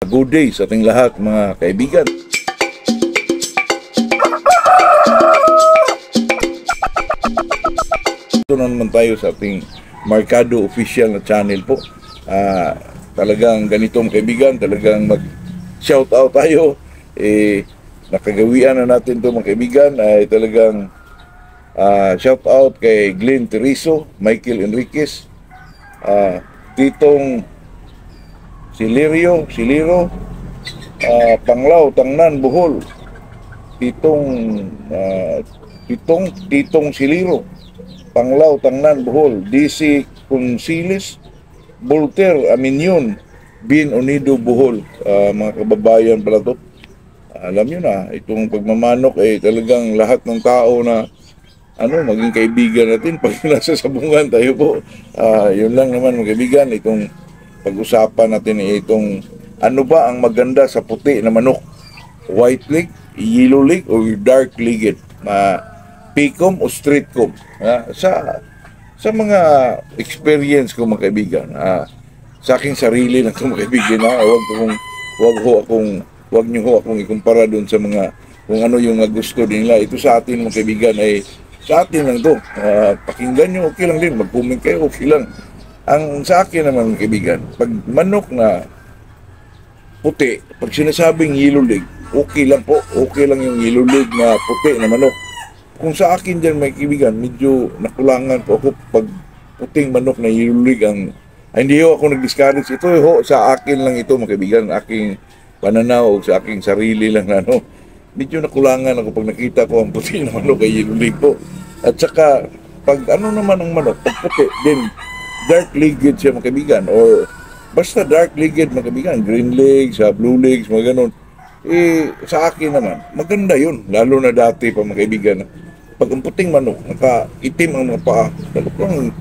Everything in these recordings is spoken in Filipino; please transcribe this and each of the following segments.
Good day sa ating lahat mga kaibigan. Ito na naman tayo sa ating Markado official na channel po. Talagang ganito mga kaibigan, talagang mag-shout out tayo. Nakagawian na natin ito mga kaibigan. Ay talagang shout out kay Glenn Terizo, Michael Enriquez, Titong Siliro, Panglao, Tangnan, Bohol, Titong Siliro, Panglao, Tangnan, Bohol, DC Consilis, Volter, Aminyon, Bin Unido, Bohol. Mga kababayan pala to. Alam nyo na, itong pagmamanok ay talagang lahat ng tao na maging kaibigan natin pag nasa sabungan tayo po. Yun lang naman mga kaibigan, itong pag-usapan natin itong ano ba ang maganda sa puti na manok? White leg, yellow leg, o dark legged? Picom o street comb? Sa mga experience ko mga kaibigan, sa aking sarili lang ito mga kaibigan, wag niyo akong ikumpara doon sa mga kung ano yung gusto nila. Ito sa atin mga kaibigan ay sa atin lang ito. Pakinggan nyo, okay lang din. Mag-comment kayo, okay lang. Ang sa akin naman mga kaibigan, pag manok na puti, pag sinasabing yellow leg, okay lang po. Okay lang yung yellow leg na puti na manok. Kung sa akin dyan mga kaibigan, medyo nakulangan po ako pag puting manok na yellow leg hindi ako nag-discourage. Ito sa akin lang ito mga kaibigan, aking pananaw o sa aking sarili lang medyo nakulangan ako pag nakita ko ang puti na manok ay yellow leg po. At saka pag naman ang manok, pag puti din dark legged siya mga kaibigan, or basta dark legged mga kaibigan, green legs, blue legs, mga ganun. Sa akin naman, maganda yun. Lalo na dati pa mga kaibigan, pag ang puting manok, nakaitim ang mga paa, talagang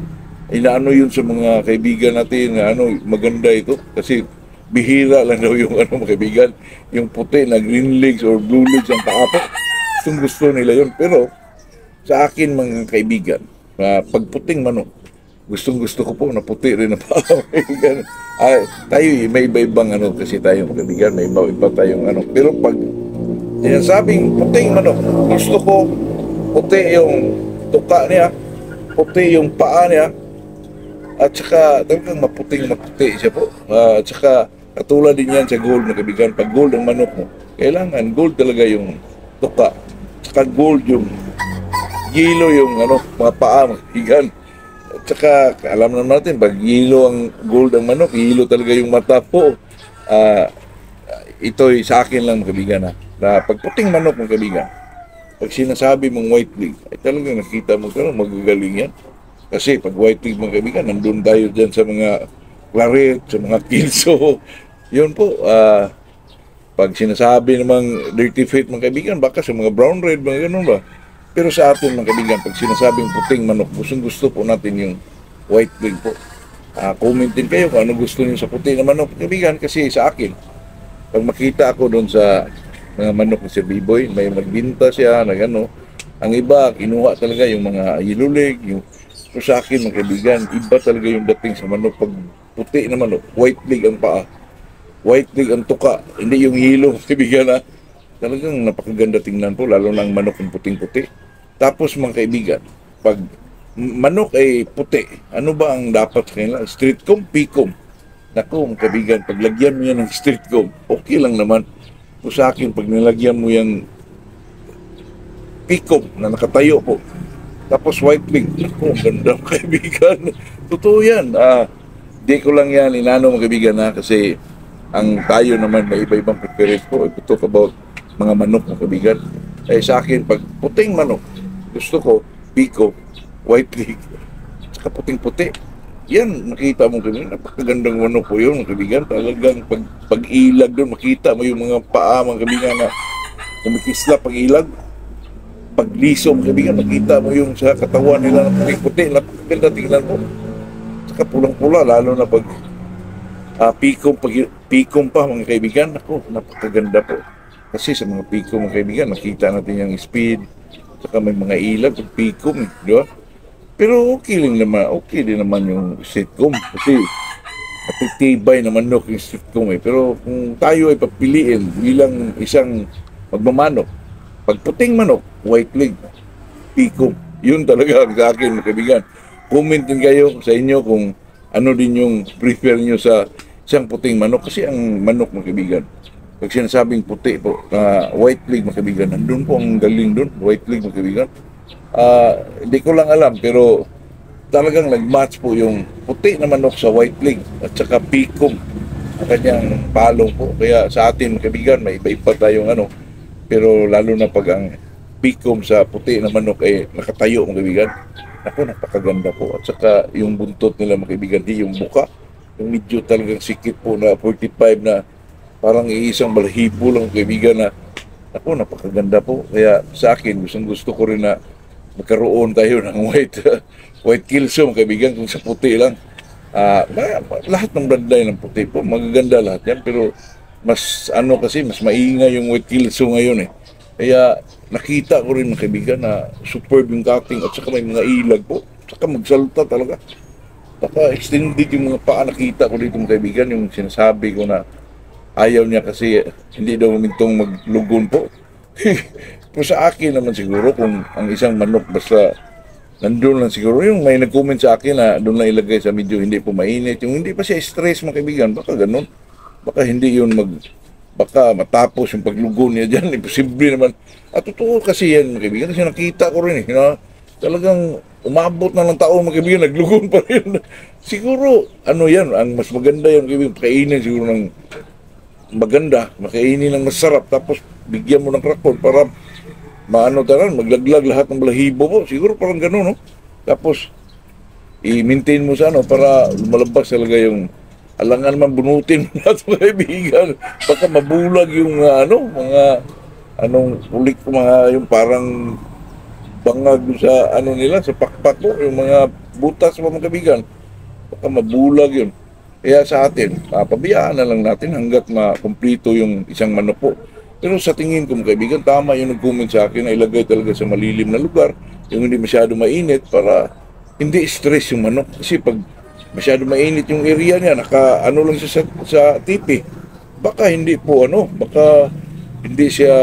inaano yun sa mga kaibigan natin na maganda ito. Kasi bihira lang daw yung mga kaibigan, yung puti na green legs or blue legs ang paa po. Gusto nila yun. Pero sa akin mga kaibigan, pag puting manok, gustong-gusto ko po na puti rin na paa. Tayo may iba-ibang kasi tayo mga kaibigan, may iba-iba tayong Pero pag sinasabing puting manok, gusto ko puti yung tuka niya, puti yung paa niya, at saka talagang maputing siya po. At saka katulad din yan sa gold mga kaibigan. Pag gold ang manok mo, kailangan gold talaga yung tuka, at saka gold yung yellow yung mga paa mga kaibigan. At saka alam naman natin, pag yellow ang gold ang manok, yellow talaga yung mata po. Ito'y sa akin lang mga kaibigan na pag puting manok mga kaibigan, pag sinasabi mong white leg, ay talagang nakita mo magagaling yan. Kasi pag white leg mga kaibigan, nandun tayo dyan sa mga claret, sa mga kilso. Yun po, pag sinasabi namang dirty feet mga kaibigan, baka sa mga brown red, mga ganun ba? Pero sa atin mga kaibigan, pag sinasabing puting manok, gusto po natin yung white leg po. Comment din kayo kung ano gusto niyo sa puti na manok kaibigan. Kasi sa akin, pag makita ako doon sa mga manok ni Sir B-Boy, may magbinta siya na ang iba, kinuha talaga yung mga yellow leg. So sa akin mga kaibigan, iba talaga yung dating sa manok. Pag puti na manok, white leg ang paa, white leg ang tuka, hindi yung yellow kaibigan Talagang napakaganda tingnan po, lalo na ang manok yung puting-puti. Tapos mga kaibigan, pag manok ay puti, ano ba ang dapat sa kanila? Street comb, picom. Naku mga kaibigan, pag lagyan mo yan ng street comb, okay lang naman. O sa akin, pag nilagyan mo yung picom na nakatayo po, tapos white leg, naku, ganda mga kaibigan. Totoo yan. Di ko lang yan inano mga kaibigan kasi ang tayo naman may iba-ibang preference po. We talk about mga manok mga kaibigan. Sa akin, pag puting manok, gusto ko, pico, white leg, saka puting-puti. Yan, nakita mo kaibigan, napakagandang manok po yun, mga kaibigan. Talagang pag-ilag doon, makita mo yung mga paa, mga kaibigan, na kumikisla pag-ilag. Pag-liso, mga kaibigan, makita mo yung sa katawan nila na puting-puti. Napakaganda tingnan po. Saka pulang-pula, lalo na pag pikom pa, mga kaibigan. Ako, napakaganda po. Kasi sa mga pikom, mga kaibigan, nakita natin yung speed, saka may mga ilag, pikom, di ba? Pero okay din naman yung sitcom kasi matitibay na manok yung sitcom eh. Pero kung tayo ay papiliin bilang isang magmamanok, pag puting manok, white leg, pikom. Yun talaga ang sa akin, mga kaibigan. Comment din kayo sa inyo kung ano din yung prefer nyo sa isang puting manok. Kasi ang manok, mga kaibigan, pag sinasabing puti po, white leg, mga kaibigan, nandun po ang galing dun, white leg, mga kaibigan. Hindi ko lang alam, pero talagang nag-match po yung puti na manok sa white leg at saka pikom ang kanyang palong po. Kaya sa atin, mga kaibigan, may iba-iba tayong ano, pero lalo na pag ang pikom sa puti na manok ay nakatayo, mga kaibigan, ako, napakaganda po. At saka yung buntot nila, mga kaibigan, yung buka, yung medyo talagang sikit po na 45 na parang iisang balahibo lang, mga kaibigan, na ako, napakaganda po. Kaya sa akin, gusto ko rin na magkaroon tayo ng white kilso, mga kaibigan, kung sa puti lang. Lahat ng bloodline ng puti po, magaganda lahat yan, pero mas ano kasi, mas maingay yung white kilso ngayon eh. Kaya nakita ko rin, mga kaibigan, na superb yung cutting at saka may mga ilag po. Saka magsalta talaga. Saka extended yung mga paa, nakita ko dito, mga kaibigan, yung sinasabi ko na ayaw niya kasi hindi daw humintong maglugon po. Pero sa akin naman siguro, kung ang isang manok basta nandun lang siguro, yung may nag-comment sa akin na doon lang ilagay sa medyo hindi po mainit, yung hindi pa siya stress, mga kaibigan, baka ganun. Baka hindi yun baka matapos yung paglugon niya dyan, imposible naman. At totoo kasi yan, mga kaibigan, kasi nakita ko rin na talagang umabot na ng taon, mga kaibigan, naglugon pa rin. Siguro, ano yan, ang mas maganda yung kaibigan, kainin siguro ng maganda, makainin ng masarap, tapos bigyan mo ng krakon para maglaglag lahat ng balahibo po. Siguro parang gano'n, no? Tapos, i-maintain mo sa para lumalabas talaga yung alangan man bunutin mo lahat mga kaibigan. Baka mabulag yung ulik ko yung parang bangag sa nila, sa pakpak po, yung mga butas mga kaibigan. Baka mabulag yun. Kaya sa atin, pabiyaan na lang natin hanggat makumplito yung isang manok po. Pero sa tingin ko, mga kaibigan, tama yung nag-comment sa akin na ilagay talaga sa malilim na lugar, yung hindi masyado mainit para hindi stress yung manok. Kasi pag masyado mainit yung area niya, lang siya sa tipi, baka hindi po baka hindi siya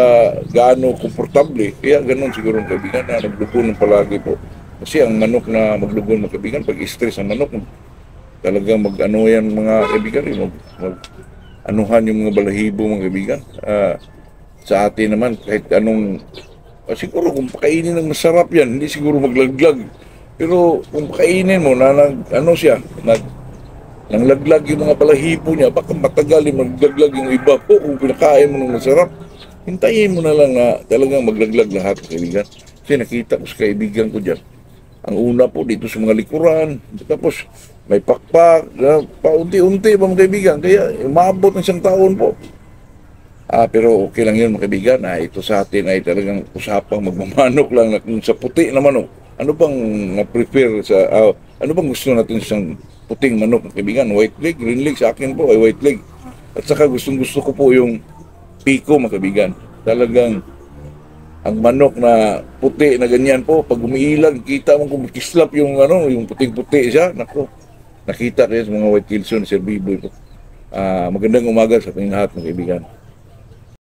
gaano komportable. Kaya ganun siguro, mga kaibigan, na naglugon palagi po. Kasi ang manok na maglugon, mga kaibigan, pag stress ang manok, talagang yan mga kaibigan, anuhan yung mga balahibo, mga kaibigan. Sa atin naman, kahit anong, siguro kung pakainin ng masarap yan, hindi siguro maglaglag. Pero kung pakainin mo na nanglaglag yung mga balahibo niya, baka matagal yung maglaglag yung iba po. Kung pinakain mo ng masarap, hintayin mo na lang na talagang maglaglag lahat, kaibigan. Kasi nakita ko sa kaibigan ko dyan. Ang una po dito sa mga likuran, tapos may pakpak, paunti-unti pa, mga kaibigan. Kaya umabot ng isang taon po. Pero okay lang yun, mga kaibigan. Ito sa atin ay talagang usapang magmamanok lang na kung sa puti na manok. Ano bang na-prefer ano bang gusto natin sa puting manok, mga kaibigan? White leg, green leg, sa akin po ay white leg. At saka gustong-gusto ko po yung piko, mga kaibigan. Talagang ang manok na puti na ganyan po, pag umiilag, kita mo kung kislap yung yung puting-puti siya. Nako, nakita kayo sa mga white kills ni Sir Biboy po. Magandang umaga sa ating lahat, mga kaibigan.